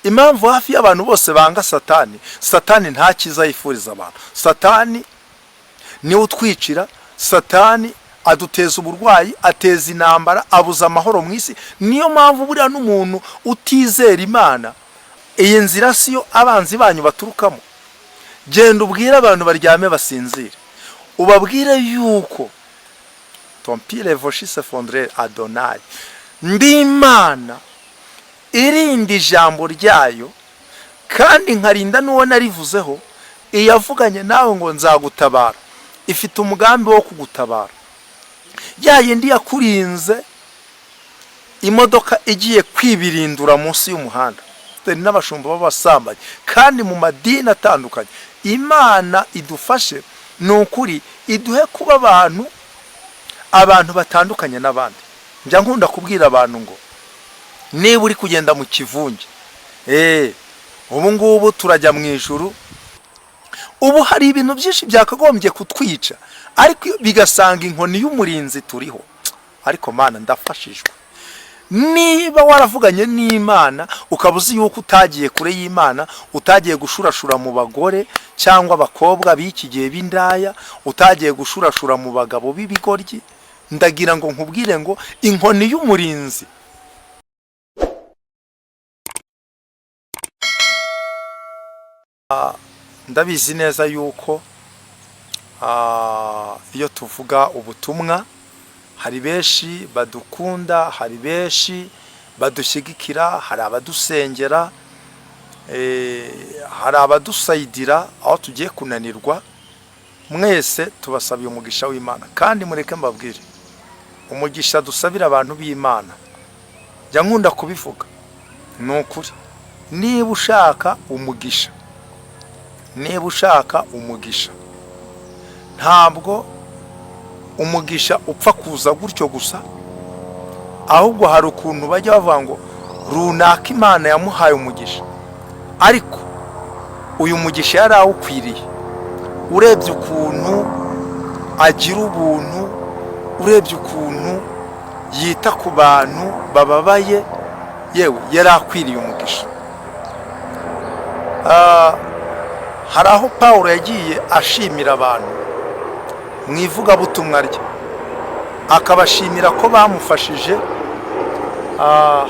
impamvu hafi y'abantu bose banga satani, satani nta cyiza yifuriza abantu. Satani ni utwicira, satani aduteza uburwayi, ateza intambara, abuza amahoro mu isi. Niyo mpamvu buriya n'umuntu utizera Imana, iyi nzira siyo abanzi banyu baturukamo. Genda ubwire abantu baryame basinzire, ubabwire yuko ton pile voshi se fondre Adonai, ndi Imana irinda ijambo ryayo kandi nkarinda n'uwo narivuzeho. Iyavuganye nawe ngo nzagutabara, ifite umugambi wo kugutabara. Ya yindi yakurinze imodoka igiye kwibirindura munsi y'umuhanda, turi n'abashumba b'abasambanyi kandi mu madini atandukanye. Imana idufashe n'ukuri, iduhe kuba abantu batandukanye n'abandi. Njya nkunda kubwira abantu ngo niba uri kugenda mu kivunge, ubu ngubu turajya mu ijuru, ubu hari ibintu byinshi byakagombye kutwica ariko bigasanga inkoni y'umurinzi turiho. Ariko Mana ndafashijwe. Niba waravuganye n'Imana ukabuzi yuko utagiye kure y'Imana, utagiye gushurashura mu bagore cyangwa abakobwa b'iki gihe b'indaya, utagiye gushurashura mu bagabo b'ibigoryi, ndagira ngo nkubwire ngo inkoni y'umurinzi ndabizi neza yuko iyo tuvuga ubutumwa hari benshi badukunda, hari benshi badushyigikira, hari abadusengera, hari abadusayidira aho tugiye kunanirwa. Mwese tubasabiye umugisha w'Imana kandi mureke mbabwire, umugisha dusabira abantu b'Imana jya nkunda kubivuga ni ukuri. Niba ushaka umugisha, ntabwo umugisha upfa kuza gutyo gusa, ahubwo hari ukuntu bajya bavuga ngo runaka Imana yamuhaye umugisha, ariko uyu mugisha yari awukwiriye. Urebye ukuntu agira ubuntu, urebye ukuntu yita ku bantu bababaye, yewe yari akwiriye umugisha. Hari aho Pawulo yagiye ashimira abantu mu ivugabutumwa rye, akabashimira ko bamufashije.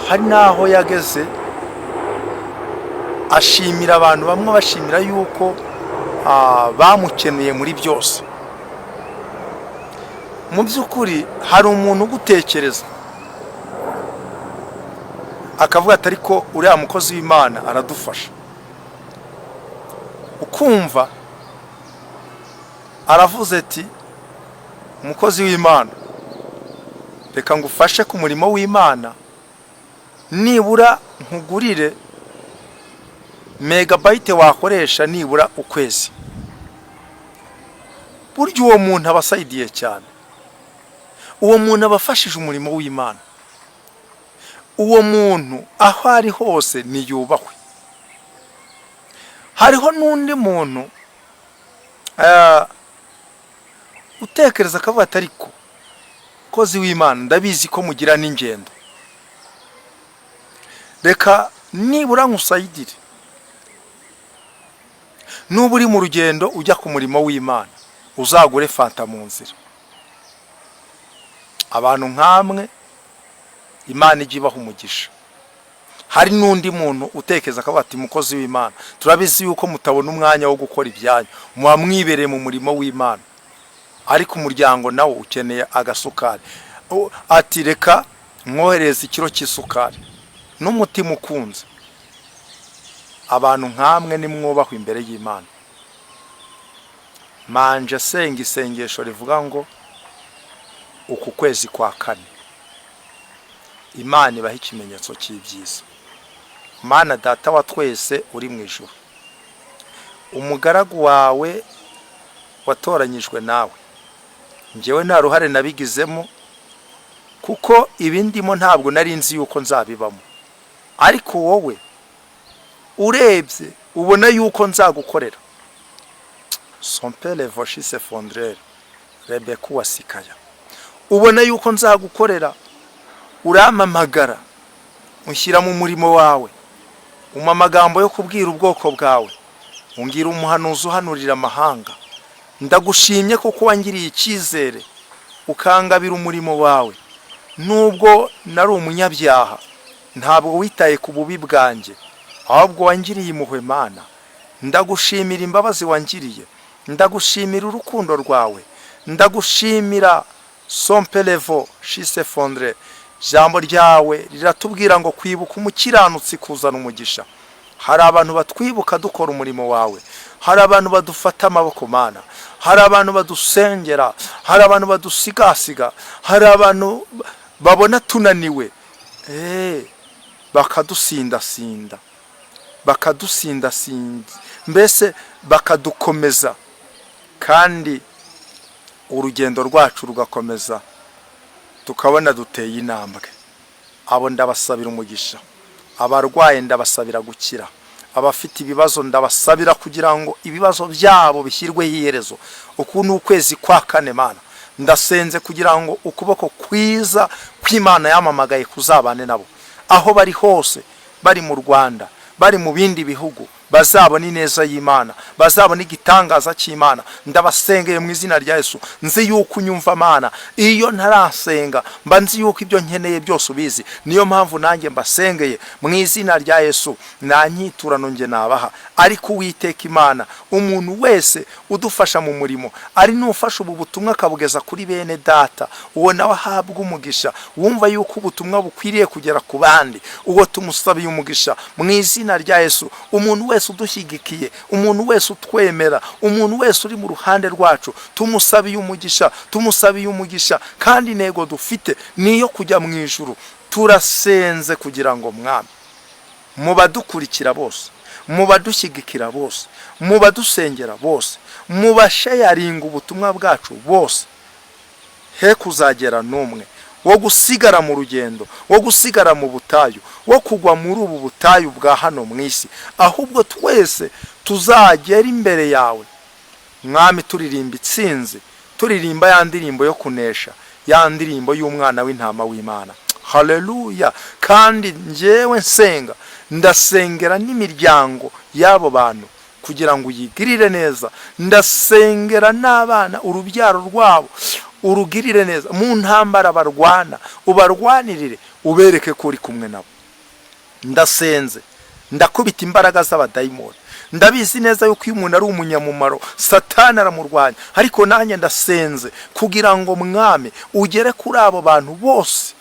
Hari n'aho yageze ashimira abantu bamwe, bashimira yuko bamukeneye muri byose. Mu by'ukuri hari umuntu ugutekereza akavuga ati ariko uriya mukozi w'Imana aradufasha, ukumva aravuze ati umukozi w'Imana reka ngufashe ku murimo w'Imana, nibura nkugurire megabyte wakoresha nibura ukwezi. Burya uwo muntu abasayidiye cyane, uwo muntu abafashije umurimo w'Imana, uwo muntu aho ari hose niyubahwe. Hariho n'undi muntu utekereza akavuga ati ariko kozi w'Imana ndabizi ko mugira n'ingendo, reka nibura nkusayidire. Nuba uri mu rugendo ujya ku murimo w'Imana, uzagure fanta mu nzira. Abantu nkamwe Imana ijya ibaha umugisha. Hari n'undi muntu utekereza akavuga ati mukozi w'Imana turabizi yuko mutabona umwanya wo gukora ibyanyu, muba mwibereye mu murimo w'Imana, ariko umuryango nawo ukeneye agasukari. Ati reka mwohereze ikiro cy'isukari n'umutima ukunze. Abantu nkamwe nimwubahwe imbere y'Imana. Manje senga isengesho rivuga ngo uku kwezi kwa kane Imana ibaha ikimenyetso cy'ibyiza. Mana data wa twese uri mu ijuru, umugaragu wawe watoranyijwe nawe, njyewe nta ruhare nabigizemo kuko ibindimo ntabwo nari nzi yuko nzabibamo, ariko wowe urebye ubona yuko nzagukorera. Son père voshi se fondre Rebeka wasikaya, ubona yuko nzagukorera, urampamagara unshyira mu murimo wawe, umpa amagambo yo kubwira ubwoko bwawe, ungira umuhanuzi uhanurira amahanga. Ndagushimye kuko wangiriye icyizere ukangabira umurimo wawe. Nubwo nari umunyabyaha, ntabwo witaye ku bubi bwanjye, ahubwo wangiriye impuhwe Mana. Ndagushimira imbabazi wangiriye, ndagushimira urukundo rwawe, ndagushimira sompelevo shise fondre. Jambo ryawe riratubwira ngo kwibuka umukiranutsi kuzana umugisha. Hari abantu batwibuka dukora umurimo wawe, hari abantu badufata amaboko Mana, hari abantu badusengera, hari abantu badusigasiga, hari abantu babona tunaniwe bakadusindasinda, mbese bakadukomeza, kandi urugendo rwacu rugakomeza, tukabona duteye intambwe. Abo ndabasabira umugisha, abarwaye ndabasabira gukira, abafite ibibazo ndabasabira kugira ngo ibibazo byabo bishyirweho iherezo. Uku ni ukwezi kwa kane Mana, ndasenze kugira ngo ukuboko kwiza kw'Imana yamamagaye kuzabane nabo, aho bari hose, bari mu Rwanda, bari mu bindi bihugu, bazabona ineza y'Imana, bazabona igitangaza cy'Imana. Ndabasengeye mu izina rya Yesu. Nzi yuko unyumva Mana, iyo ntarasenga mba nzi yuko ibyo nkeneye byose ubizi. Niyo mpamvu nanjye mbasengeye mu izina rya Yesu. Nta nyiturano nge nabaha, ariko Uwiteka Imana, umuntu wese udufasha mu murimo, ari n'ufasha ubu butumwa akabugeza kuri bene data, uwo nawe ahabwa umugisha. Wumva yuko ubutumwa bukwiriye kugera ku bandi, uwo tumusabiye umugisha mu izina rya Yesu. Umuntu wese udushyigikiye, umuntu wese utwemera, umuntu wese uri mu ruhande rwacu, tumusabiye umugisha, tumusabiye umugisha. Kandi intego dufite niyo kujya mu ijuru. Turasenze kugira ngo Mwami, mu badukurikira bose, mu badushyigikira bose, mu badusengera bose, mu bashayaringa ubutumwa bwacu bose, he kuzagera n'umwe wo gusigara mu rugendo, wo gusigara mu butayu, wo kugwa muri ubu butayu bwa hano mu isi, ahubwo twese tuzagera imbere yawe Mwami turirimba itsinzi, turirimba ya ndirimbo yo kunesha, ya ndirimbo y'umwana w'intama w'Imana. Haleluya. Kandi njyewe nsenga, ndasengera n'imiryango y'abo bantu kugira ngo uyigirire neza. Ndasengera n'abana, urubyaro rwabo urugirire neza. Mu ntambara barwana, ubarwanirire, ubereke ko uri kumwe nabo. Ndasenze, ndakubita imbaraga z'abadayimoni. Ndabizi neza yuko iyo umuntu ari umunyamumaro, Satani aramurwanya, ariko nanjye ndasenze kugira ngo Mwami ugere kuri abo bantu bose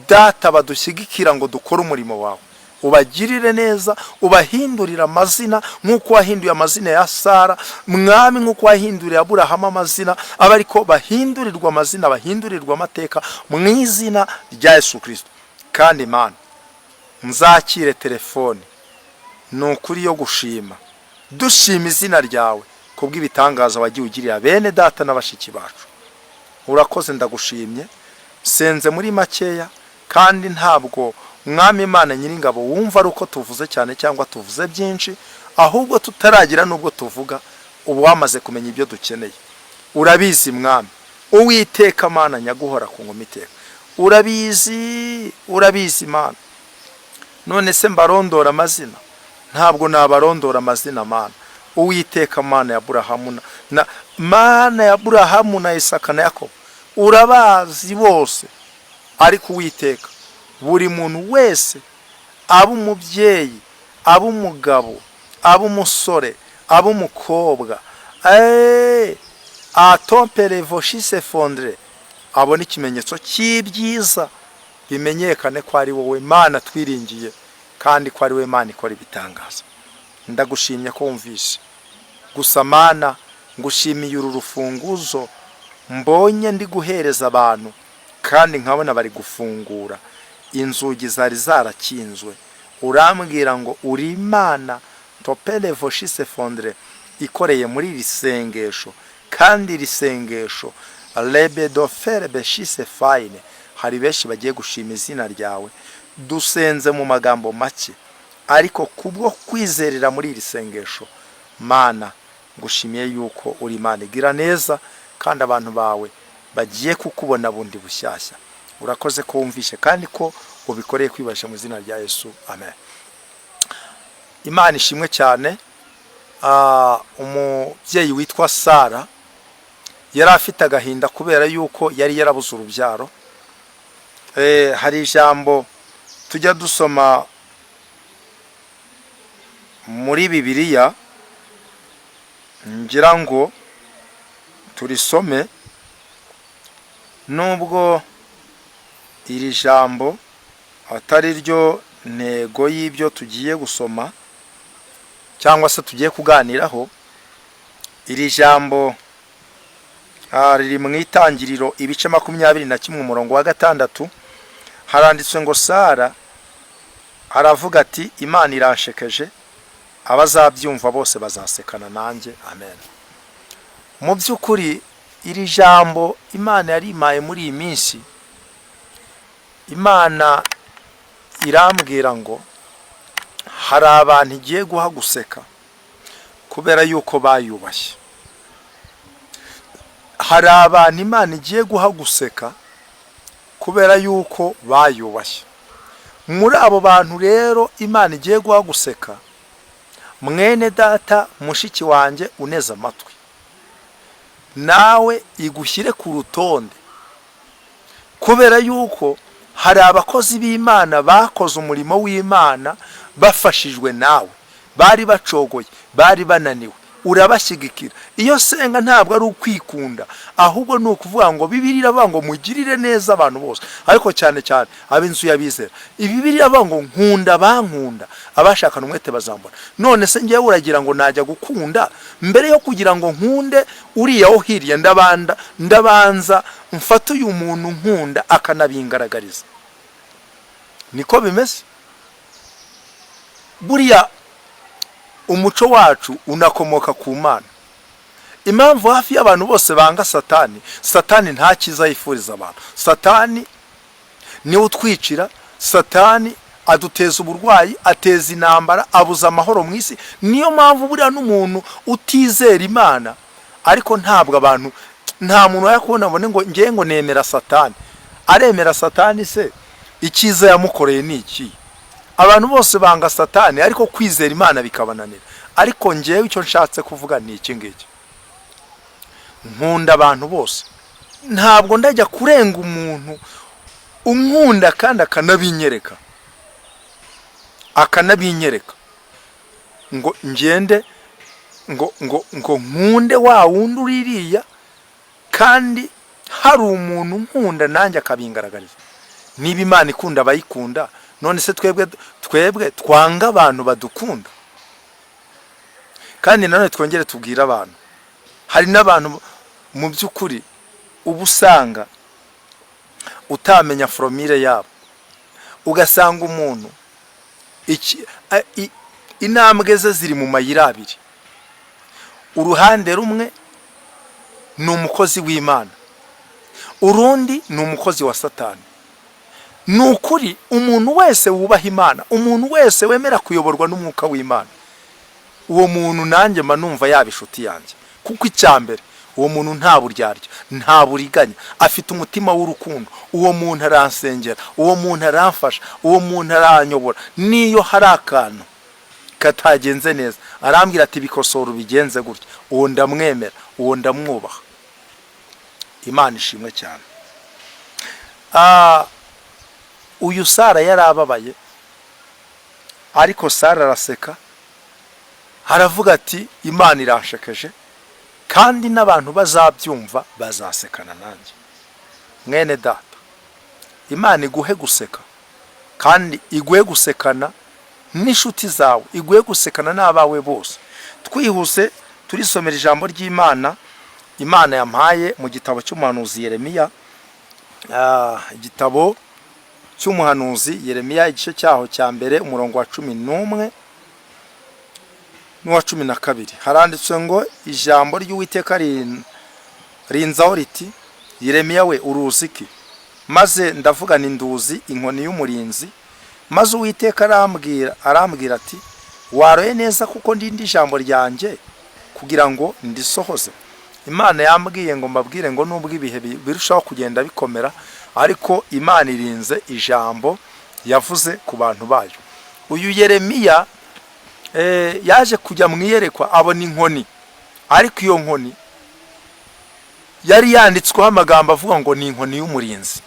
Data badushyigikira ngo dukore umurimo wawe. Ubagirire neza, ubahindurira amazina nk'uko wahinduye amazina ya Sara Mwami, nk'uko wahinduriye Aburahamu amazina, aba ariko bahindurirwa amazina, bahindurirwa amateka mu izina rya Yesu Kristo. Kandi Mana, nzakire telefone nukuri yo gushima, dushima izina ryawe kubw'ibitangaza wagiye ugirira bene data n'abashiki bacu. Urakoze, ndagushimye. Senze muri makeya, kandi ntabwo Mwami Imana Nyiringabo wumva ari uko tuvuze cyane cyangwa tuvuze byinshi, ahubwo tutaragira nubwo tuvuga ubu wamaze kumenya ibyo dukeneye. Urabizi Mwami, Uwiteka Mana nyaguhora ku ngoma iteka. Urabizi Mana. None se mbarondora amazina? Ntabwo nabarondora amazina Mana. Uwiteka Mana ya Aburahamu na Mana ya Aburahamu na Isaka na Yakobo, urabazi bose. Ariko Uwiteka, buri muntu wese, aba umubyeyi, aba umugabo, aba umusore, aba umukobwa, atompere voshise fondre, abona ikimenyetso cy'ibyiza, bimenyekane ko ari wowe Mana twiringiye, kandi ko ari wowe Mana ikora ibitangaza. Ndagushimye ko wumvise. Gusa Mana, ngushimiye uru rufunguzo mbonye ndi guhereza abantu, kandi nkabona bari gufungura. Inzugi zari zarakinzwe. Urambwira ngo uri Imana topele voshise fondre ikoreye muri iri sengesho, kandi iri sengesho lebedofere beshise fine. Hari benshi bagiye gushima izina ryawe. Dusenze mu magambo make, ariko kubwo kwizerera muri iri sengesho Mana, ngushimiye yuko uri Imana igira neza, kandi abantu bawe bagiye kukubona bundi bushyashya. Urakoze ko wumvishe, kandi ko ubikoreye kwibasha mu izina rya Yesu. Amen. Imana ishimwe cyane. Umubyeyi witwa Sara yari afite agahinda kubera yuko yari yarabuze urubyaro. Hari ijambo tujya dusoma muri Bibiliya, ngira ngo turisome, nubwo iri jambo atari ryo ntego y'ibyo tugiye gusoma cyangwa se tugiye kuganiraho. Iri jambo riri mu Itangiriro ibice 21 umurongo wa 6. Haranditswe ngo Sara aravuga ati Imana irashekeje, abazabyumva bose bazasekana nanjye. Amen. Mu by'ukuri iri jambo Imana yari imaye muri iyi minsi, Imana irambwira ngo hari abantu igiye guha guseka kubera yuko bayubashye. Hari abantu Imana igiye guha guseka kubera yuko bayubashye. Muri abo bantu rero Imana igiye guha guseka, mwene data mushiki wanjye uneze amatwi, nawe igushyire ku rutonde, kubera yuko hari abakozi b'Imana bakoze umurimo w'Imana bafashijwe nawe, bari bacogoye, bari bananiwe, urabashyigikira. Iyo senga ntabwo ari ukwikunda, ahubwo ni ukuvuga ngo Bibiliya iravuga ngo mugirire neza abantu bose, ariko cyane cyane ab'inzu y'abizera. Bibiliya iravuga ngo nkunda bankunda, abashakana umwete bazambona. None se ngiye uragira ngo najya gukunda mbere yo kugira ngo nkunde uriya wo hirya, ndabanza mfata uyu muntu nkunda akanabingaragariza. Niko bimeze. Buriya umuco wacu unakomoka ku Mana. Impamvu hafi y'abantu bose banga Satani, Satani nta cyiza yifuriza abantu. Satani niwe utwicira, Satani aduteza uburwayi, ateza intambara, abuza amahoro mu isi. Niyo mpamvu buriya n'umuntu utizera Imana, ariko ntabwo abantu, nta muntu yakubona abone ngo ngiye ngo nemera Satani. Aremera Satani se icyiza yamukoreye ni iki? Abantu bose banga Satani, ariko kwizera Imana bikabananira. Ariko ngewe icyo nshatse kuvuga ni iki ngiki: nkunda abantu bose. Ntabwo ndajya kurenga umuntu unkunda kandi akanabinyereka ngo ngende ngo nkunde wa wundi uririya, kandi hari umuntu nkunda nanjye akabingaragariza. Niba Imana ikunda abayikunda, none se twebwe twanga abantu badukunda? Kandi nanone twongere tubwira abantu, hari n'abantu mu by'ukuri ubu usanga utamenya formire yabo, ugasanga umuntu intambwe ze ziri mu mayira abiri. Uruhande rumwe ni umukozi w'Imana, urundi ni umukozi wa Satani. Nukuri umuntu wese wubaha Imana, umuntu wese wemera kuyoborwa n'umwuka w'Imana, uwo muntu nanjye manumva yaba inshuti yanjye. Kuko icyambere, uwo muntu nta buryarya, nta buriganya, afite umutima w'urukundo. Uwo muntu aransengera, uwo muntu aramfasha, uwo muntu aranyobora. Niyo hari akantu katagenze neza, arambwira ati bikosora ubigenze gutya, uwo ndamwemera, uwo ndamwubaha. Imana ishimwe cyane. Uyu Sara yarababaye, ariko Sara araseka, aravuga ati Imana irashekeje, kandi n'abantu bazabyumva bazasekana nanjye. Mwene data, Imana iguhe guseka, kandi iguhe gusekana n'inshuti zawe, iguhe gusekana n'abawe bose. Twihuse turisomera ijambo ry'Imana Imana yampaye mu gitabo cy'umuhanuzi Yeremiya. Igitabo cy'umuhanuzi Yeremiya, igice cyaho cya mbere umurongo wa 11 n'uwa 12. Haranditswe ngo ijambo ry'Uwiteka rinzaho riti, Yeremiya we uruziki? Maze ndavuga ni nduzi inkoni y'umurinzi. Maze Uwiteka arambwira ati, waroye neza kuko ndindi ijambo ryanjye kugira ngo ndisohoze. Imana yambwiye ngo mbabwire ngo nubwo ibihe birushaho kugenda bikomera, ariko Imana irinze ijambo yavuze ku bantu bayo. Uyu Yeremiya yaje kujya mu iyerekwa abona inkoni, ariko iyo nkoni yari yanditsweho amagambo avuga ngo ni inkoni y'umurinzi.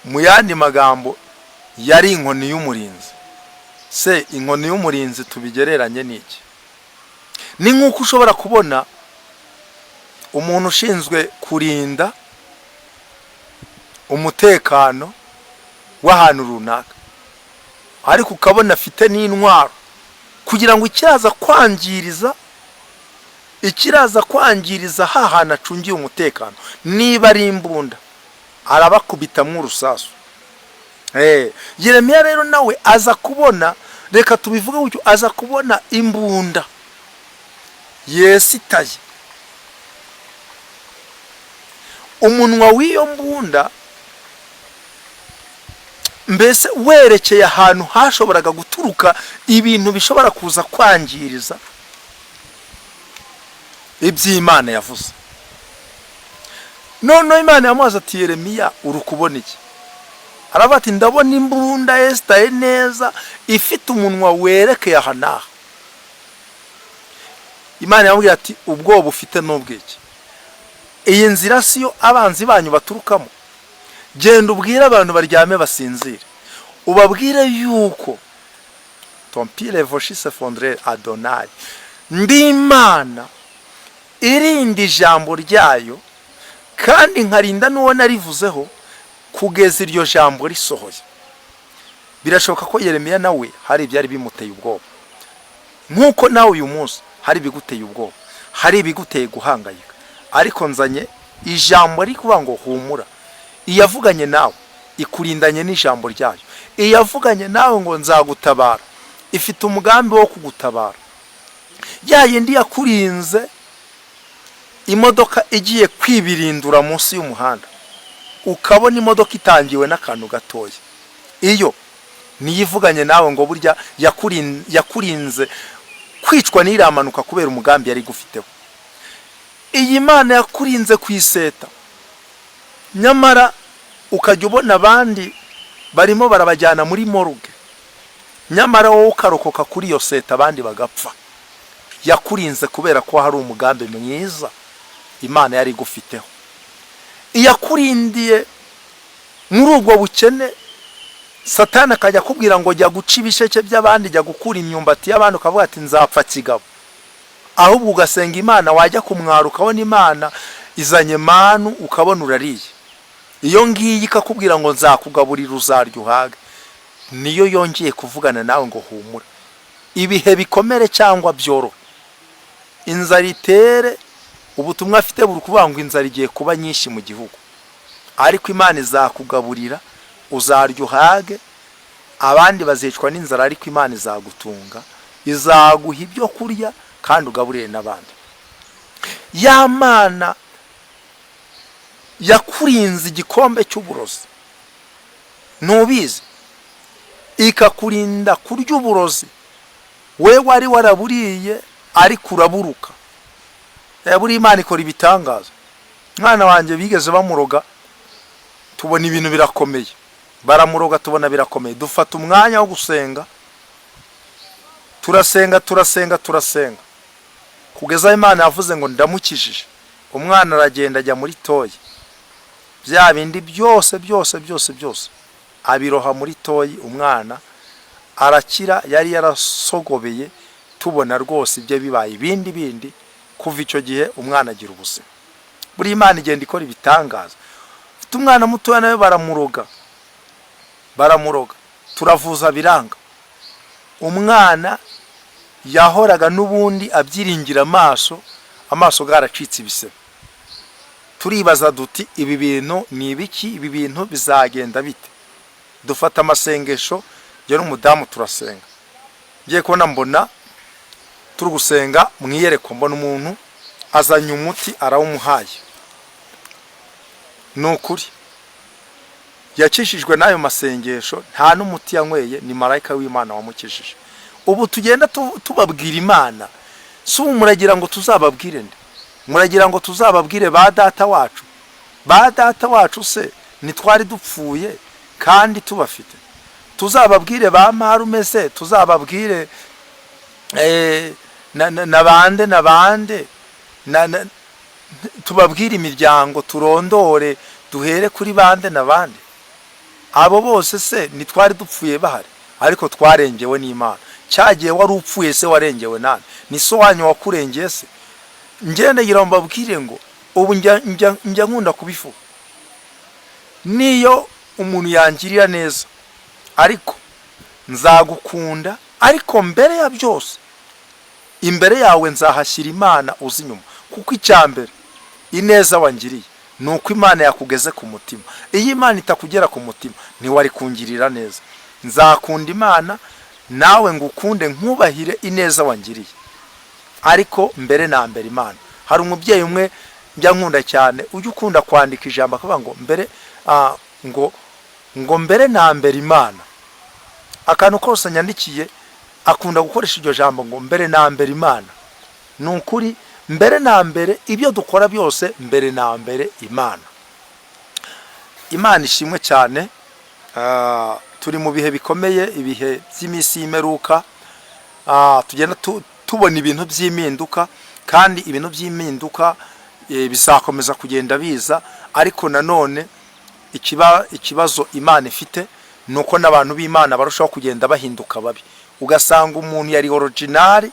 Mu yandi magambo yari inkoni y'umurinzi. Se inkoni y'umurinzi tubigereranye n'iki? Ni nk'uko ushobora kubona umuntu ushinzwe kurinda umutekano w'ahantu runaka, ariko ukabona afite n'intwaro kugira ngo ikiraza kwangiriza hahana acungiye umutekano, niba ari imbunda arabakubitamwo urusasu. Yeremiya rero nawe aza kubona, reka tubivuge gutyo, aza kubona imbunda yesitaye. Umunwa w'iyo mbunda mbese werekeye ahantu hashoboraga guturuka ibintu bishobora kuza kwangiriza iby'Imana yavuze. None Imana yamubaza ati, Yeremiya uri kubona iki? Aravuga ati, ndabona imbunda yesitaye neza ifite umunwa werekeye aha n'aha. Imana yamubwira ati, ubwoba ufite n'ubwiki? Iyi nzira siyo abanzi banyu baturukamo. Genda ubwire abantu baryame basinzire, ubabwire yuko ton pied levoshi se fondre Adonai, ndi Imana irindi jambo ryayo kandi nkarinda n'uwo narivuzeho kugeza iryo jambo risohoye. Birashoboka ko Yeremiya nawe hari ibyari bimuteye ubwoba, nk'uko nawe uyu munsi hari ibiguteye ubwoba, hari ibiguteye guhangayika, ariko nzanye ijambo rikuvuga ngo humura. Iyavuganye nawe ikurindanye n'ijambo ryayo. Iyavuganye nawe ngo nzagutabara, ifite umugambi wo kugutabara. Ya yindi yakurinze imodoka igiye kwibirindura munsi y'umuhanda, ukabona imodoka itangiwe n'akantu gatoya, iyo niyivuganye nawe ngo burya yakurinze kwicwa n'iramanuka kubera umugambi yari gufiteho. Iyi Mana yakurinze kwiseta, nyamara ukajya ubona abandi barimo barabajyana muri morgue, nyamara wowe ukarokoka kuri iyo seta abandi bagapfa. Yakurinze kubera ko hari umugambi mwiza Imana yari gufiteho. Iyakurindiye muri ubwo bukene, Satani akajya kubwira ngo jya guca ibisheke by'abandi, jya gukura imyumbati y'abandi, ukavuga ati nzapfa kigabo. Ahubwo ugasenga Imana, wajya kumwara ukabona Imana izanye manu ukabona urariye. Iyo ngiyi ikakubwira ngo nzakugaburira uzarya uhage, niyo yongeye kuvugana nawe ngo humura. Ibihe bikomere cyangwa byoro, inzara itere, ubutumwa afite buri kuvuga ngo inzara igiye kuba nyinshi mu gihugu, ariko Imana izakugaburira uzarya uhage. Abandi bazicwa n'inzara, ariko Imana izagutunga, izaguha ibyo kurya kandi ugaburire n'abandi. Ya Mana yakurinze igikombe cy'uburozi, ntubizi, ikakurinda kurya uburozi we wari waraburiye ariko uraburuka. Buri Imana ikora ibitangaza. Mwana wanjye bigeze bamuroga, tubona ibintu birakomeye, baramuroga tubona birakomeye. Dufata umwanya wo gusenga, turasenga kugeza Imana yavuze ngo ndamukijije. Umwana aragenda ajya muri toyi, bya bindi byose abiroha muri toyi. Umwana arakira, yari yarasogobeye, tubona rwose ibyo bibaye ibindi. Kuva icyo gihe umwana agira ubuzima. Buri Imana igenda ikora ibitangaza. Ufite umwana mutoya nawe baramuroga, turavuza biranga. Umwana yahoraga n'ubundi abyiringira amaso garacitse ibisebe. Turibaza duti ibi bintu ni ibiki? Ibi bintu bizagenda bite? Dufata amasengesho, je n'umudamu turasenga. Ngiye kubona mbona turi gusenga mwiyereko, mbona umuntu azanye umuti arawumuhaye. Nukuri yakishijwe n'ayo masengesho, nta n'umuti yanyweye, ni marayika w'Imana wamukishije. Ubu tugenda tubabwira Imana, si muragira ngo tuzababwire nde? Muragira ngo tuzababwire ba data wacu? Ba data wacu se nitwari dupfuye kandi tubafite? tuzababwire ba marume se, tuzababwire na bande tubabwire imiryango, turondore duhere kuri bande na bande. Abo bose se nitwari dupfuye bahari, ariko twarengewe n'Imana. Cyagiye wari upfuye se warengewe nani? Ni so wanyu wakurengeye se? Ngende ngira mbabwire ngo ubu njya nkunda kubivuga, niyo umuntu yangirira neza ariko nzagukunda, ariko mbere ya byose imbere yawe nzahashyira Imana uzi nyuma. Kuko icyambere ineza wangiriye nuko Imana yakugeze ku mutima. Iyo Imana itakugera ku mutima ntiwari kungirira neza. Nzakunda Imana nawe ngukunde nkubahire ineza wangiriye, ariko mbere na mbere Imana. Hari umubyeyi umwe njya nkunda cyane, ujya ukunda kwandika ijambo akavuga ngo mbere ngo mbere na mbere Imana. Akantu kose nyandikiye akunda gukoresha iryo jambo ngo mbere na mbere Imana. Nukuri mbere na mbere ibyo dukora byose, mbere na mbere Imana. Imana ishimwe cyane. Turi mu bihe bikomeye, ibihe by'iminsi y'imperuka. Tugenda tubona ibintu by'impinduka, kandi ibintu by'impinduka bizakomeza kugenda biza. Ariko nanone ikibazo Imana ifite nuko n'abantu b'Imana barushaho kugenda bahinduka babi. Ugasanga umuntu yari original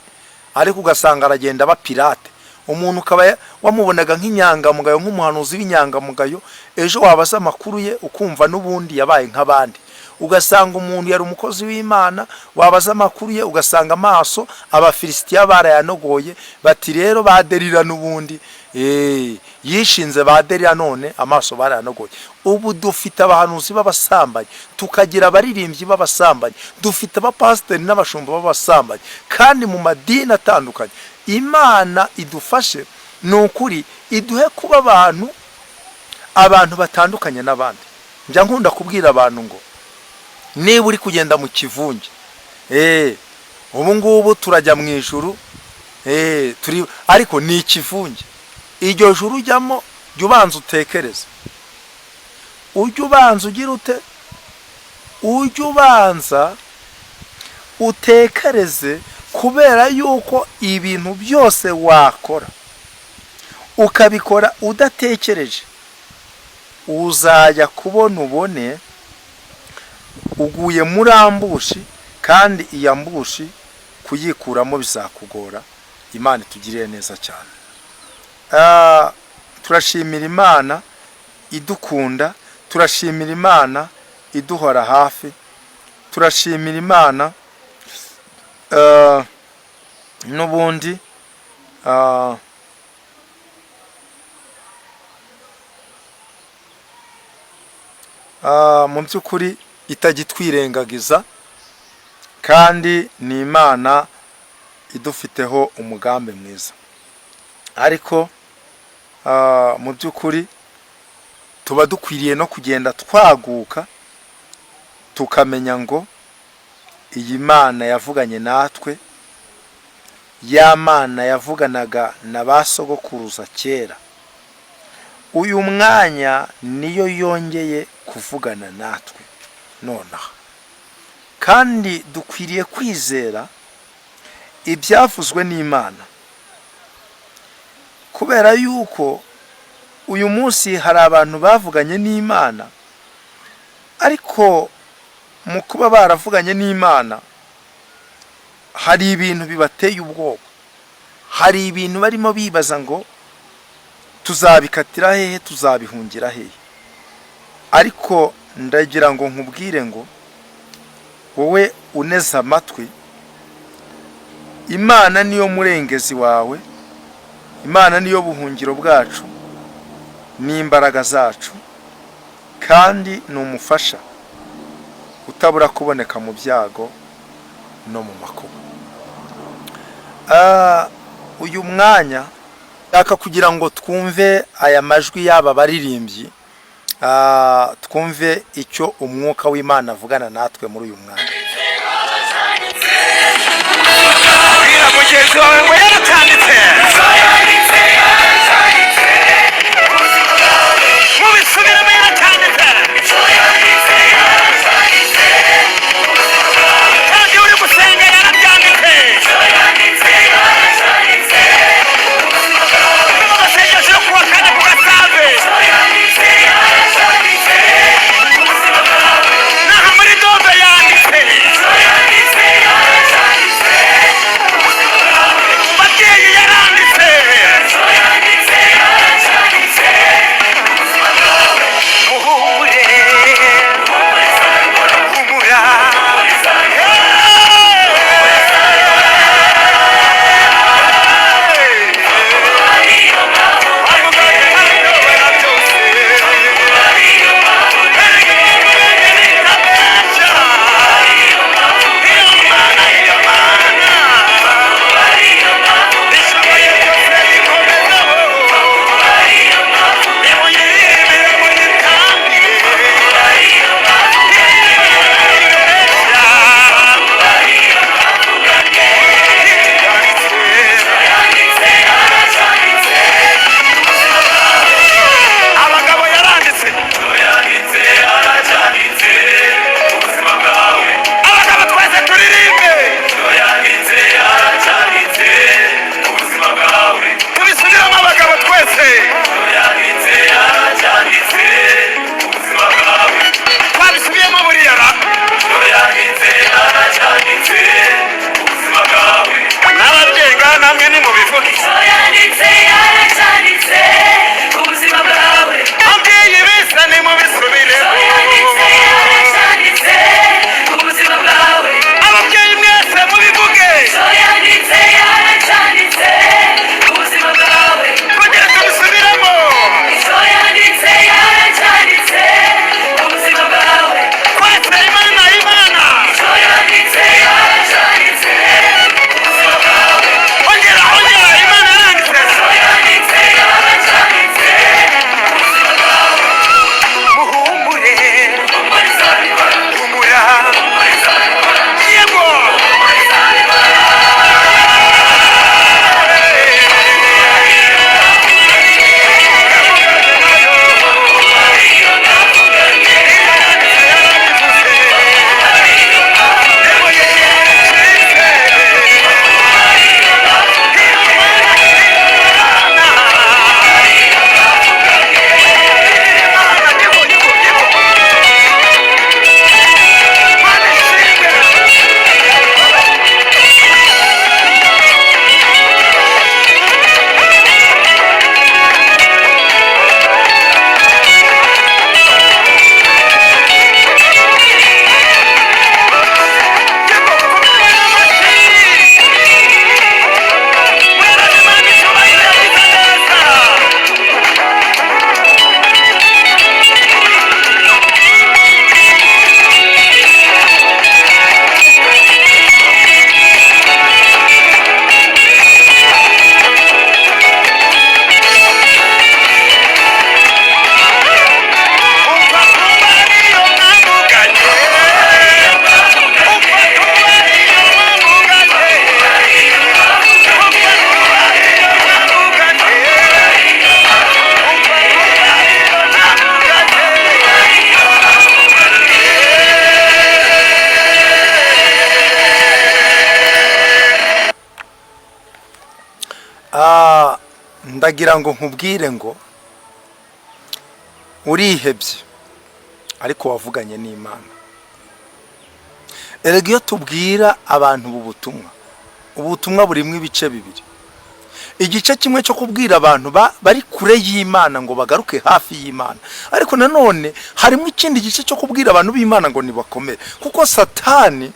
ariko ugasanga aragenda aba pirate. Umuntu ukaba wamubonaga nk'inyangamugayo, nk'umuhanuzi w'inyangamugayo, ejo wabaza amakuru ye ukumva n'ubundi yabaye nk'abandi. Ugasanga umuntu yari umukozi w'Imana, wabaza amakuru ye ugasanga amaso abafilisitiya barayanogoye, bati rero baderira n'ubundi yishinze baderira, none amaso barayanogoye. Ubu dufite abahanuzi b'abasambanyi, tukagira abaririmbyi b'abasambanyi, dufite abapasiteri n'abashumba b'abasambanyi, kandi mu madini atandukanye. Imana idufashe, nukuri iduhe kuba abantu batandukanye n'abandi. Njya nkunda kubwira abantu ngo niba uri kugenda mu kivunge, ubu ngubu turajya mu ijuru, ariko ni ikivunge. Iryo juru ujyamo jya ubanza utekereze, ujya ubanza ugira ute, ujya ubanza utekereze, kubera yuko ibintu byose wakora ukabikora udatekereje, uzajya kubona ubone uguye muri ambushi, kandi iyi ambushi kuyikuramo bizakugora. Imana itugirire neza cyane. Turashimira Imana idukunda, turashimira Imana iduhora hafi, turashimira Imana n'ubundi mu by'ukuri itagitwirengagiza, kandi ni Imana idufiteho umugambi mwiza. Ariko mu by'ukuri tuba dukwiriye no kugenda twaguka, tukamenya ngo iyi Mana yavuganye natwe, ya Mana yavuganaga na ba sogokuruza kera, uyu mwanya niyo yongeye kuvugana natwe nonaha. Kandi dukwiriye kwizera ibyavuzwe n'Imana, kubera yuko uyu munsi hari abantu bavuganye n'Imana, ariko mu kuba baravuganye n'Imana hari ibintu bibateye ubwoba, hari ibintu barimo bibaza ngo tuzabikatira hehe, tuzabihungira hehe. Ariko ndagira ngo nkubwire ngo wowe uneze amatwi, Imana niyo murengezi wawe, Imana niyo buhungiro bwacu n'imbaraga zacu, kandi ni umufasha utabura kuboneka mu byago no mu makuba. Uyu mwanya ndaka kugira ngo twumve aya majwi y'aba baririmbyi, twumve icyo umwuka w'Imana avugana natwe muri uyu mwanya. Mugenzi wawe ngo yaratanditse, mubisubiramo yaratanditse, ndagira ngo nkubwire ngo urihebye ariko wavuganye n'Imana. Erega iyo tubwira abantu ubutumwa burimo ibice bibiri. Igice kimwe cyo kubwira abantu bari kure y'Imana ngo bagaruke hafi y'Imana, ariko nanone harimo ikindi gice cyo kubwira abantu b'Imana ngo nibakomere, kuko Satani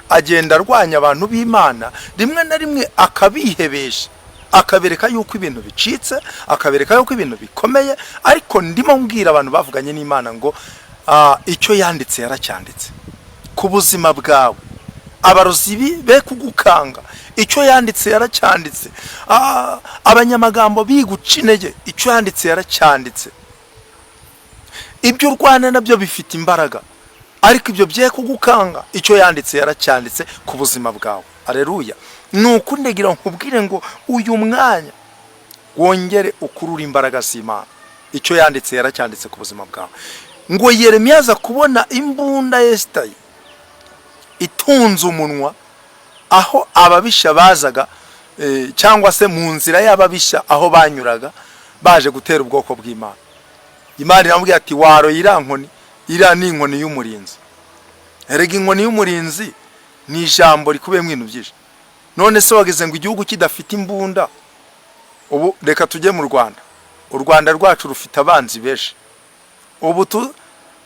agenda arwanya abantu b'Imana rimwe na rimwe akabihebesha, akabereka yuko ibintu bicitse, akabereka yuko ibintu bikomeye. Ariko ndimo mbwira abantu bavuganye n'Imana ngo icyo yanditse yaracyanditse ku buzima bwawe. Abarozi be kugukanga, icyo yanditse yaracyanditse. Abanyamagambo biguca intege, icyo yanditse yaracyanditse. Ibyo urwana nabyo bifite imbaraga, ariko ibyo bye kugukanga, icyo yanditse yaracyanditse ku buzima bwawe. Aleluya. Nuko ndegira nkubwire ngo uyu mwanya wongere ukurura imbaraga z'Imana. Icyo yanditse yaracyanditse ku buzima bwawe. Ngo Yeremiya aza kubona imbunda Yesitayi itunze umunwa aho ababisha bazaga, cyangwa se mu nzira y'ababisha aho banyuraga baje gutera ubwoko bw'Imana. Imana iramubwira ati waroye irankoni, ira ni inkoni y'umurinzi. Erega inkoni y'umurinzi ni ijambo rikubiyemo ibintu byinshi. None se wageze ngo igihugu kidafite imbunda? Ubu reka tujye mu Rwanda. U Rwanda rwacu rufite abanzi benshi. Ubu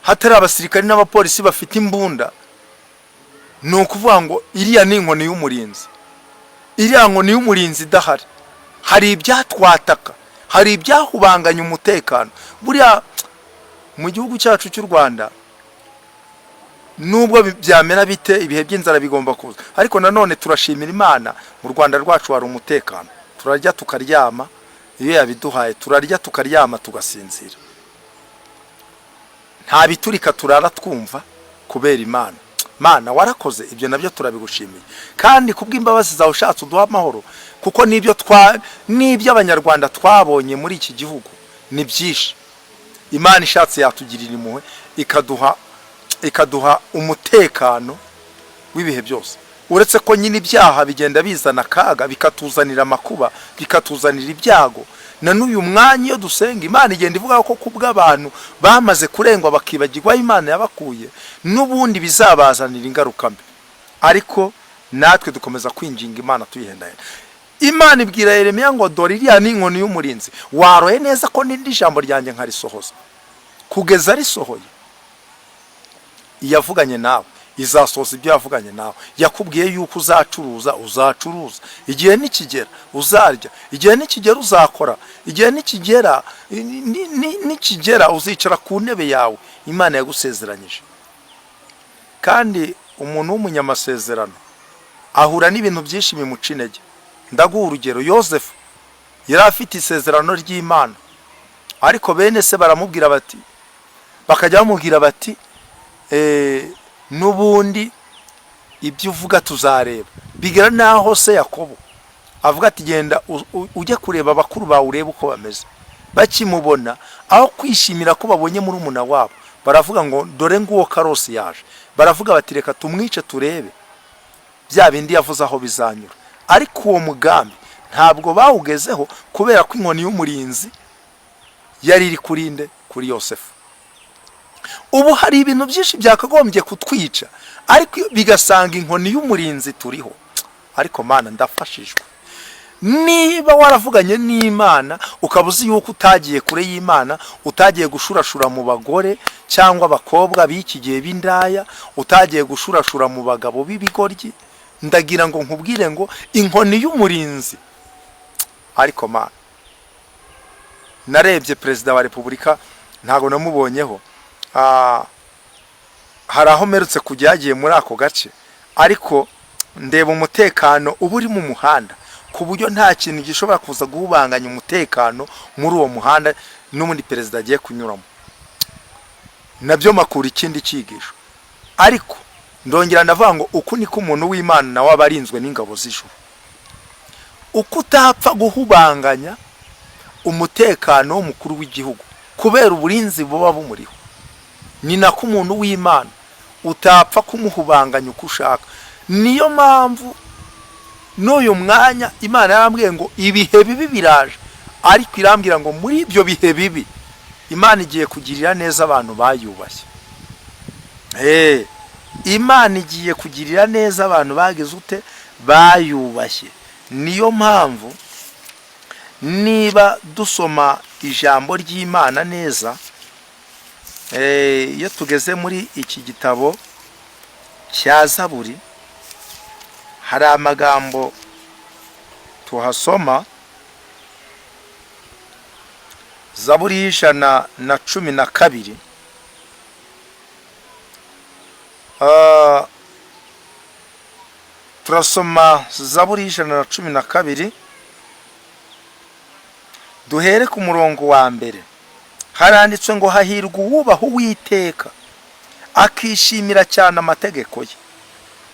hatari abasirikari n'abapolisi bafite imbunda, ni ukuvuga ngo iriya ni inkoni y'umurinzi. Iriya nkoni y'umurinzi idahari, hari ibyatwataka, hari ibyahubanganya umutekano. Buriya mu gihugu cyacu cy'u Rwanda nubwo byamera bite, ibihe by'inzara bigomba kuza, ariko nanone turashimira Imana, mu Rwanda rwacu hari umutekano. Turarya tukaryama, iyo yabiduhaye turarya tukaryama tugasinzira. Nta biturika turara twumva kubera Imana. Mana warakoze, ibyo nabyo turabigushimiye. Kandi kubw'imbabazi zawe ushatse uduha amahoro, kuko nibyo abanyarwanda twabonye muri iki gihugu ni byinshi. Imana ishatse yatugirira impuhwe ikaduha umutekano w'ibihe byose. Uretse ko nyine ibyaha bigenda bizana akaga, bikatuzanira amakuba, bikatuzanira ibyago. Na n'uyu mwanya iyo dusenga, Imana igenda ivuga ko kubw'abantu bamaze kurengwa bakibagirwa Imana yabakuye, n'ubundi bizabazanira ingaruka mbi. Ariko natwe dukomeza kwinginga Imana tuyihendahenda. Imana ibwira Yeremiya ngo dore iriya ni inkoni y'umurinzi, waroye neza ko n'indi jambo ryanjye nkarisohoza. Kugeza risohoye, iyavuganye nawe izasohoza ibyo yavuganye nawe. Yakubwiye yuko uzacuruza, igihe nikigera uzarya, igihe nikigera uzakora, igihe nikigera uzicara ku ntebe yawe Imana yagusezeranyije. Kandi umuntu w'umunyamasezerano ahura n'ibintu byinshi bimuca intege. Ndaguha urugero, Yosefu yari afite isezerano ry'Imana, ariko bene se baramubwira bati, bakajya bamubwira bati n'ubundi ibyo uvuga tuzareba. Bigera naho se Yakobo avuga ati genda ujye kureba abakuru bawe urebe uko bameze. Bakimubona, aho kwishimira ko babonye muri umuna wabo, baravuga ngo dore nguwo karosi yaje. Baravuga bati reka tumwice turebe bya bindi yavuze aho bizanyura. Ariko uwo mugambi ntabwo bawugezeho, kubera ko inkoni y'umurinzi yari iri kuri Yosefu. Ubu hari ibintu byinshi byakagombye kutwica, ariko bigasanga inkoni y'umurinzi turiho. Ariko Mana ndafashijwe. Niba waravuganye n'Imana ukabuzi yuko utagiye kure y'Imana, utagiye gushurashura mu bagore cyangwa abakobwa b'iki gihe b'indaya, utagiye gushurashura mu bagabo b'ibigoryi, ndagira ngo nkubwire ngo inkoni y'umurinzi. Ariko Mana, narebye Perezida wa Repubulika ntago namubonyeho. Hari aho merutse kujya yagiye muri ako gace, ariko ndeba umutekano uba uri mu muhanda, ku buryo nta kintu gishobora kuza guhubanganya umutekano muri uwo muhanda n'umundi perezida agiye kunyuramo. Nabyo makura ikindi cyigisho. Ariko ndongera ndavuga ngo uku niko umuntu w'Imana nawe abarinzwe n'ingabo z'ijuru. Uko utapfa guhubanganya umutekano w'umukuru w'igihugu kubera uburinzi buba bumuriho, ni nako umuntu w'Imana utapfa kumuhubanganya uko ushaka. Niyo mpamvu n'uyu mwanya Imana yarambwiye ngo ibihe bibi biraje, ariko irambwira ngo muri ibyo bihe bibi Imana igiye kugirira neza abantu bayubashye. Imana igiye kugirira neza abantu bagize ute, bayubashye. Niyo mpamvu niba dusoma ijambo ry'Imana neza, iyo tugeze muri iki gitabo cya Zaburi, hari amagambo tuhasoma. Zaburi y'112, turasoma Zaburi y'112, duhere ku murongo wa mbere. Haranditswe ngo hahirwa uwubaha Uwiteka akishimira cyane amategeko ye,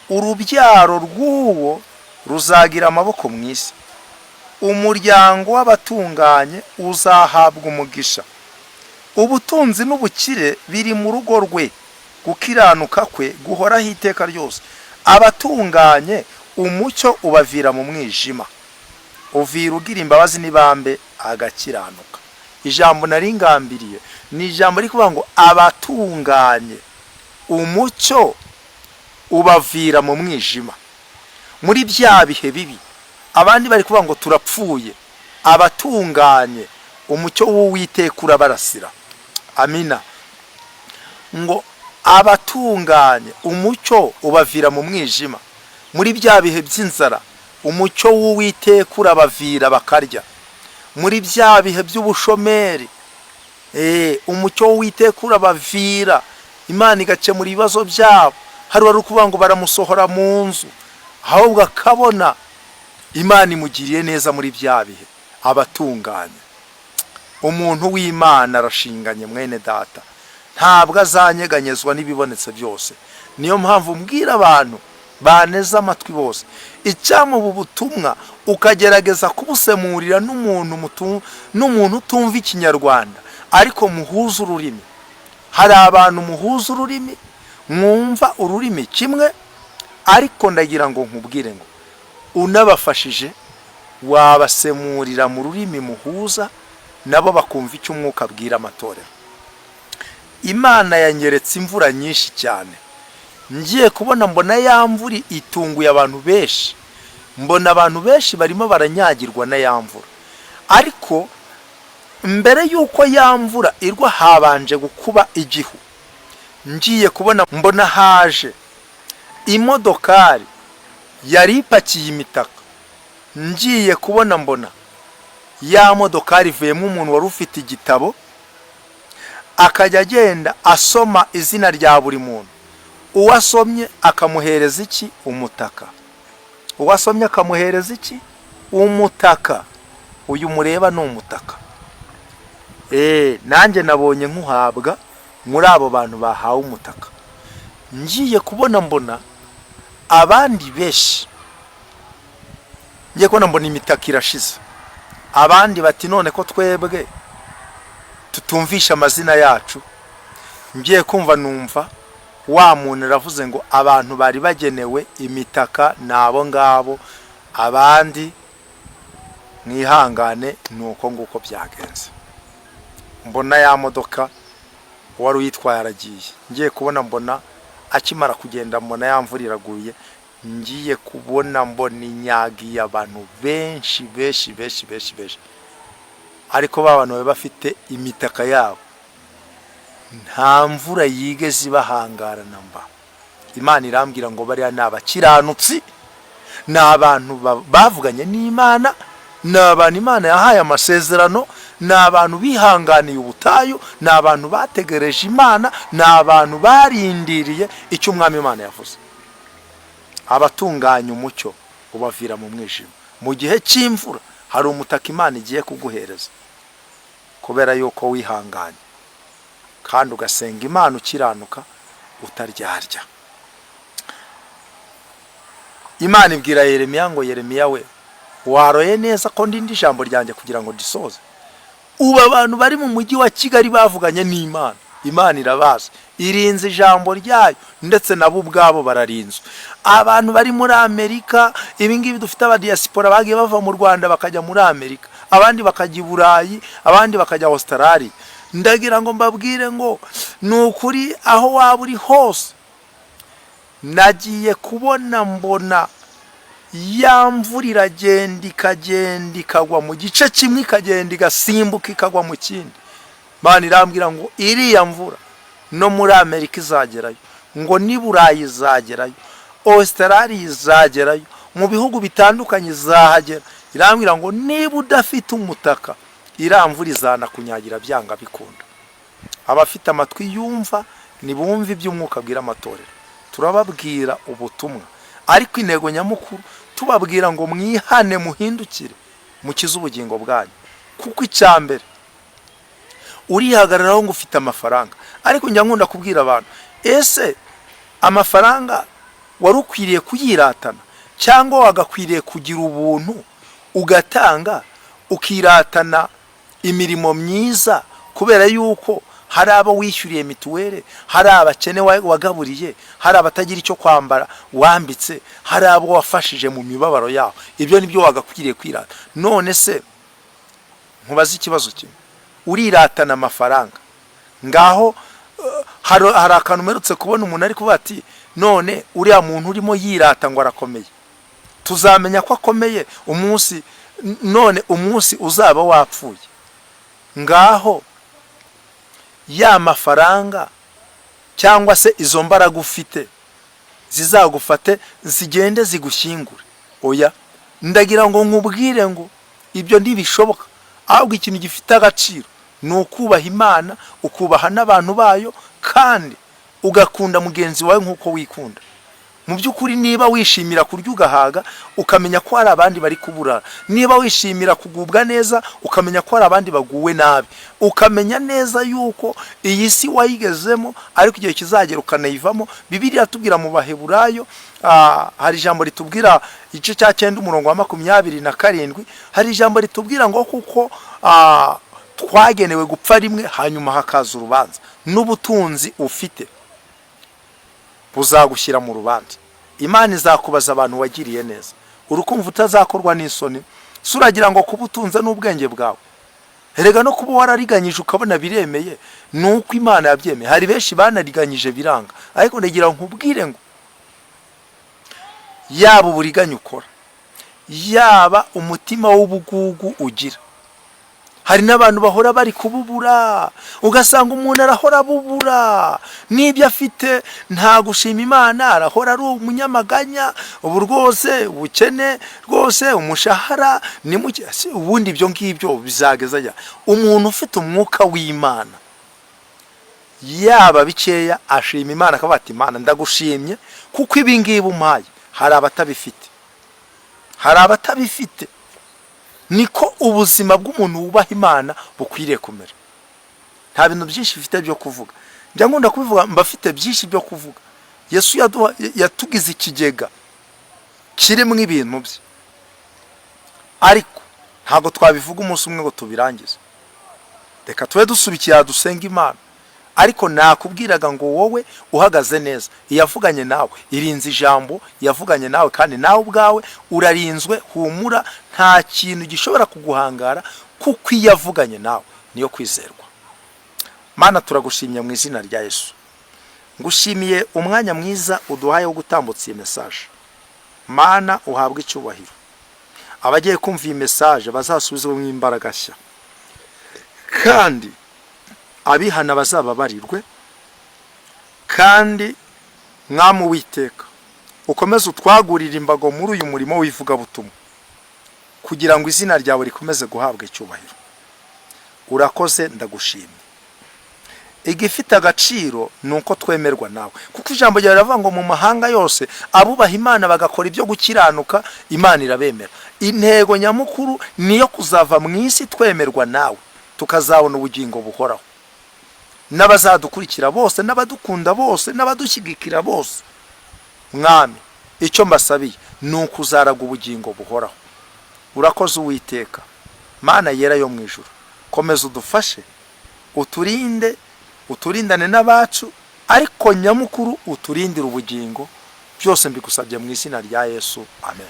urubyaro rw'uwo ruzagira amaboko mu isi. Umuryango w'abatunganye uzahabwa umugisha. Ubutunzi n'ubukire biri mu rugo rwe, gukiranuka kwe guhoraho iteka ryose. Abatunganye umucyo ubavira mu mwijima, uvira ugira imbabazi n'ibambe agakiranuka. Ijambo naringambiriye ni ijambo rikuvuga ngo abatunganye umucyo ubavira mu mwijima. Muri bya bihe bibi abandi bari kuvuga ngo turapfuye, abatunganye umucyo w'Uwiteka urabarasira. Amina. Ngo abatunganye umucyo ubavira mu mwijima. Muri bya bihe by'inzara umucyo w'Uwiteka urabavira bakarya. Muri bya bihe by'ubushomeri umucyo w'Uwiteka urabavira, Imana igakemura ibibazo byabo. Hari wari kuvuga ngo baramusohora mu nzu, ahubwo akabona Imana imugiriye neza muri bya bihe. Abatunganye. Umuntu w'Imana arashinganye mwene data, ntabwo azanyeganyezwa n'ibibonetse byose. Niyo mpamvu mbwira abantu baneze amatwi bose, icyamubu butumwa ukagerageza kubusemurira n'umuntu utumva Ikinyarwanda, ariko muhuza ururimi. Hari abantu muhuza ururimi, mwumva ururimi kimwe, ariko ndagira ngo nkubwire ngo unabafashije wabasemurira mu rurimi muhuza, nabo bakumva icyo umwuka abwira amatorero. Imana yanyeretse imvura nyinshi cyane, ngiye kubona mbona ya mvura itunguye abantu benshi. Mbona abantu benshi barimo baranyagirwa na ya mvura, ariko mbere yuko ya mvura irwa habanje gukuba igihu. Ngiye kubona mbona haje imodokari yari ipakiye imitaka. Ngiye kubona mbona ya modokari ivuyemo umuntu wari ufite igitabo, akajya agenda asoma izina rya buri muntu. Uwasomye akamuhereza iki? Umutaka. Uwasomye akamuhereza iki? Umutaka. Uyu mureba ni umutaka. Nanjye nabonye nkuhabwa muri abo bantu bahawe umutaka. Ngiye kubona mbona abandi benshi, ngiye kubona mbona imitaka irashize. Abandi bati none ko twebwe tutumvisha amazina yacu. Ngiye kumva numva wa muntu aravuze ngo abantu bari bagenewe imitaka nabo ngabo, abandi mwihangane. Nuko nguko byagenze. Mbona ya modoka wari uyitwaye aragiye. Ngiye kubona mbona akimara kugenda mbona ya mvura iraguye. Ngiye kubona mbona inyagiye abantu benshi. Ariko babantu bafite imitaka yabo, nta mvura yigeze ibahangara namba. Imana irambwira ngo bariya n'abakiranutsi, n'abantu bavuganye n'Imana, n'abantu Imana yahaye amasezerano, n'abantu bihanganiye ubutayu, n'abantu bategereje Imana, n'abantu barindiriye icyo Umwami Imana yavuze. Abatunganya umucyo ubavira mu mwijima. Mu gihe cy'imvura hari umutaka Imana igiye kuguhereza, kubera yuko wihanganye kandi ugasenga Imana ukiranuka utaryarya. Imana ibwira Yeremiya ngo Yeremiya we, waroye neza ko ndindi ijambo ryanjye kugira ngo disoze. Ubu abantu bari mu mujyi wa Kigali bavuganye n'Imana, Imana irabazi, irinze ijambo ryayo, ndetse nabo ubwabo bararinzwe. Abantu bari muri Amerika, ibingibi dufite abadiaspora bagiye bava mu Rwanda bakajya muri Amerika, abandi bakajya i Burayi, abandi bakajya Australia. Ndagira ngo mbabwire ngo nukuri aho waba uri hose, nagiye kubona mbona ya mvura iragenda ikagwa mu gice kimwe, ikagenda igasimbuka ikagwa mu kindi. Mana irambwira ngo iriya mvura no muri Amerika izagerayo, ngo ni Burayi izagerayo, Australia izagerayo, mu bihugu bitandukanye izahagera. Irambwira ngo niba udafite umutaka, iriya mvura izanakunyagira byanga bikunda. Abafite amatwi yumva nibumve iby'umwuka abwira amatorero. Turababwira ubutumwa, ariko intego nyamukuru tubabwira ngo mwihane, muhindukire, mukize ubugingo bwanyu. Kuko icyambere urihagararaho ngo ufite amafaranga, ariko njya nkunda kubwira abantu, ese amafaranga wari ukwiriye kuyiratana, cyangwa wagakwiriye kugira ubuntu ugatanga ukiratana imirimo myiza, kubera yuko hari abo wishyuriye mituweli, hari abakene wagaburiye, hari abatagira icyo kwambara wambitse, hari abo wafashije mu mibabaro yabo. Ibyo nibyo wagakwiriye kwirata. None se nkubaza ikibazo kimwe, uriratana amafaranga ngaho? Hari akantu merutse kubona umuntu ari kuvuga ati, none uriya muntu urimo yirata ngo arakomeye, tuzamenya ko akomeye umunsi uzaba wapfuye. Ngaho ya mafaranga cyangwa se izo mbaraga ufite zizagufate zigende zigushyingure? Oya, ndagira ngo nkubwire ngo ibyo ntibishoboka. Ahubwo ikintu gifite agaciro ni ukubaha Imana, ukubaha n'abantu bayo, kandi ugakunda mugenzi wawe nk'uko wikunda. Mu by'ukuri niba wishimira kurya ugahaga, ukamenya ko hari abandi bari kuburara. Niba wishimira kugubwa neza, ukamenya ko hari abandi baguwe nabi. Ukamenya neza yuko iyi si wayigezemo, ariko igihe kizagera ukanayivamo. Bibiliya tubwira mu Baheburayo, hari ijambo ritubwira igice cya 9 umurongo wa 27, hari ijambo ritubwira ngo kuko twagenewe gupfa rimwe, hanyuma hakaza urubanza. N'ubutunzi ufite buzagushyira mu rubanza. Imana izakubaza abantu wagiriye neza. Urukumva utazakorwa n'isoni, suragira ngo kubutunza n'ubwenge bwawe. Erega no kuba warariganyije ukabona biremeye, nuko Imana yabyemeye. Hari benshi banariganyije biranga, ariko ndagira nkubwire ngo yaba uburiganya ukora, yaba umutima w'ubugugu ugira, hari n'abantu bahora bari kububura, ugasanga umuntu arahora bubura n'ibyo afite, nta gushima Imana, arahora ari umunyamaganya, ubu rwose ubukene rwose, umushahara ni muke. Ubundi ibyo ngibyo bizageza umuntu ufite umwuka w'Imana, yaba bikeya ashima Imana, akavuga ati Imana ndagushimye kuko ibi ngibi umpaye. Hari abatabifite. Niko ubuzima bw'umuntu wubaha Imana bukwiriye kumera. Nta bintu byinshi bifite byo kuvuga. Njya nkunda kubivuga, mbafite byinshi byo kuvuga. Yesu yatugize ikigega kirimo ibintu bye, ariko ntabwo twabivuga umunsi umwe ngo tubirangize. Reka tube dusubikira dusenga Imana. Ariko nakubwiraga ngo wowe uhagaze neza, iyavuganye nawe irinze ijambo, yavuganye nawe kandi nawe ubwawe urarinzwe. Humura, nta kintu gishobora kuguhangara, kuko iyavuganye nawe niyo kwizerwa. Mana turagushimye mu izina rya Yesu. Ngushimiye umwanya mwiza uduhaye wo gutambutsa iyi message. Mana uhabwe icyubahiro. Abagiye kumva iyi message bazasubizwe mu imbaraga nshya, kandi abihana bazababarirwe. Kandi Mwami Uwiteka ukomeze utwagurira imbago muri uyu murimo w'ivuga butumwa, kugira ngo izina ryawe rikomeze guhabwa icyubahiro. Urakoze, ndagushimye. Igifite agaciro nuko twemerwa nawe, kuko ijambo ryawe riravuga ngo mu mahanga yose abubaha Imana bagakora ibyo gukiranuka, Imana irabemera. Intego nyamukuru niyo kuzava mu isi twemerwa nawe, tukazabona ubugingo buhoraho. N'abazadukurikira bose, n'abadukunda bose, n'abadushyigikira bose, Mwami icyo mbasabiye ni ukuzaraga ubugingo buhoraho. Urakoze Uwiteka, Mana yera yo mu ijuru. Komeza udufashe, uturinde, uturindane n'abacu, ariko nyamukuru uturindire ubugingo. Byose mbigusabye mu izina rya Yesu, amen.